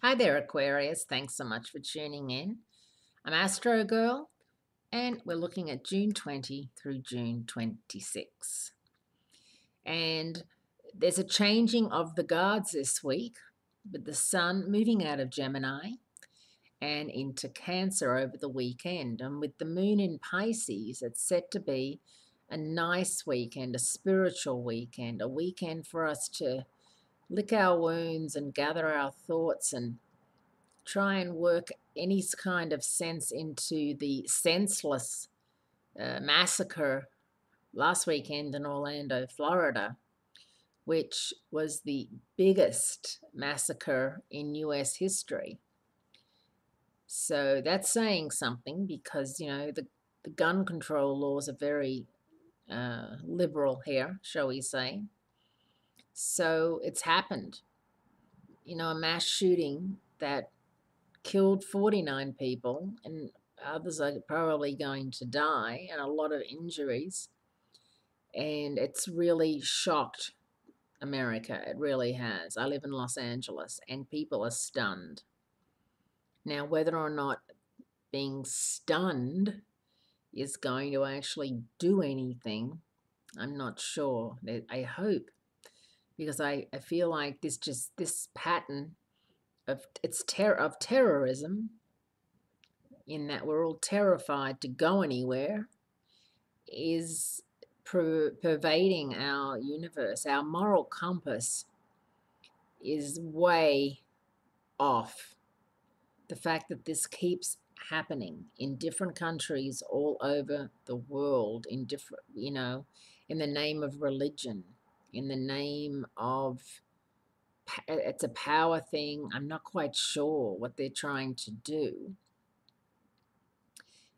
Hi there, Aquarius. Thanks so much for tuning in. I'm Astrogirl, and we're looking at June 20 through June 26. And there's a changing of the guards this week, with the sun moving out of Gemini and into Cancer over the weekend. And with the moon in Pisces, it's set to be a nice weekend, a spiritual weekend, a weekend for us to lick our wounds and gather our thoughts and try and work any kind of sense into the senseless massacre last weekend in Orlando, Florida, which was the biggest massacre in US history. So that's saying something because, the gun control laws are very liberal here, shall we say. So it's happened. A mass shooting that killed 49 people, and others are probably going to die, and a lot of injuries. And it's really shocked America. It really has. I live in Los Angeles, and people are stunned. Now, whether or not being stunned is going to actually do anything, I'm not sure. I hope, because I feel like this pattern of terrorism, in that we're all terrified to go anywhere, is pervading our universe. Our moral compass is way off. The fact that this keeps happening in different countries all over the world, in different, in the name of religion, in the name of, it's a power thing. I'm not quite sure what they're trying to do.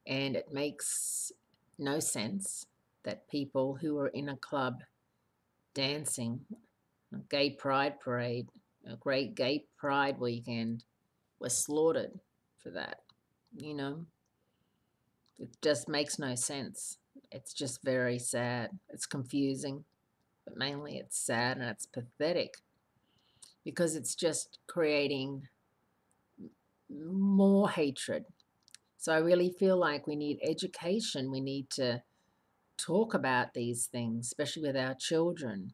And it makes no sense that people who are in a club dancing, a gay pride parade, a great gay pride weekend, were slaughtered for that. You know, it just makes no sense. It's just very sad. It's confusing, but mainly it's sad and it's pathetic because it's just creating more hatred. So I really feel like we need education. We need to talk about these things, especially with our children,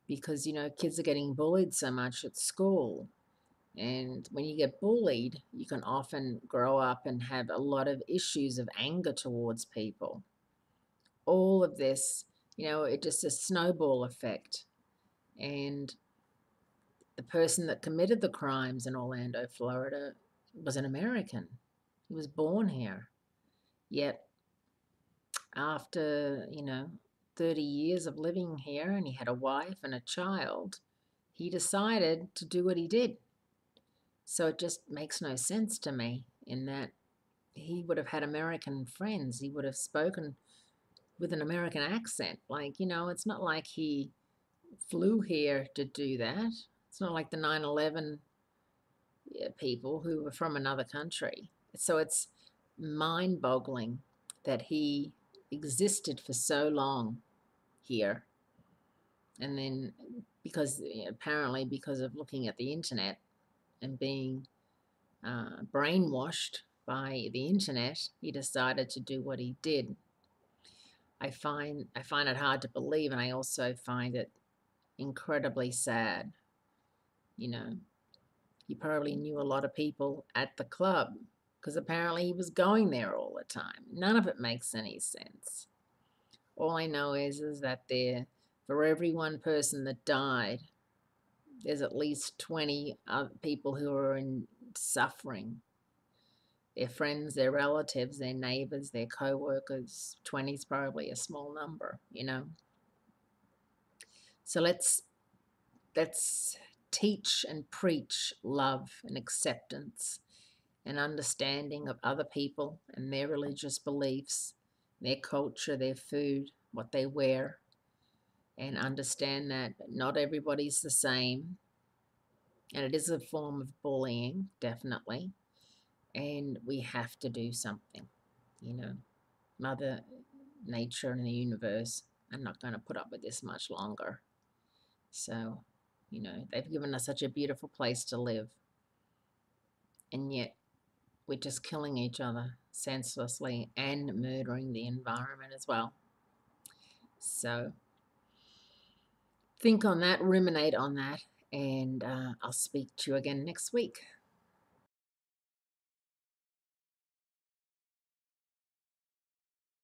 because, kids are getting bullied so much at school. And when you get bullied, you can often grow up and have a lot of issues of anger towards people. All of this, it just a snowball effect. And the person that committed the crimes in Orlando, Florida, was an American. He was born here. Yet after, 30 years of living here, and he had a wife and a child, he decided to do what he did. So it just makes no sense to me, in that he would have had American friends. He would have spoken with an American accent. Like, it's not like he flew here to do that. It's not like the 9/11 people who were from another country. So it's mind boggling that he existed for so long here. And then, because apparently, because of looking at the internet and being brainwashed by the internet, he decided to do what he did. I find it hard to believe, and I also find it incredibly sad. You know, he probably knew a lot of people at the club because apparently he was going there all the time. None of it makes any sense. All I know is that for every one person that died, there's at least 20 other people who are in suffering. Their friends, their relatives, their neighbors, their co-workers. 20 is probably a small number. So let's teach and preach love and acceptance and understanding of other people and their religious beliefs, their culture, their food, what they wear, and understand that not everybody's the same. And it is a form of bullying, definitely. And we have to do something. Mother Nature and the universe are not going to put up with this much longer. So, they've given us such a beautiful place to live. and yet we're just killing each other senselessly and murdering the environment as well. So think on that, ruminate on that, and I'll speak to you again next week.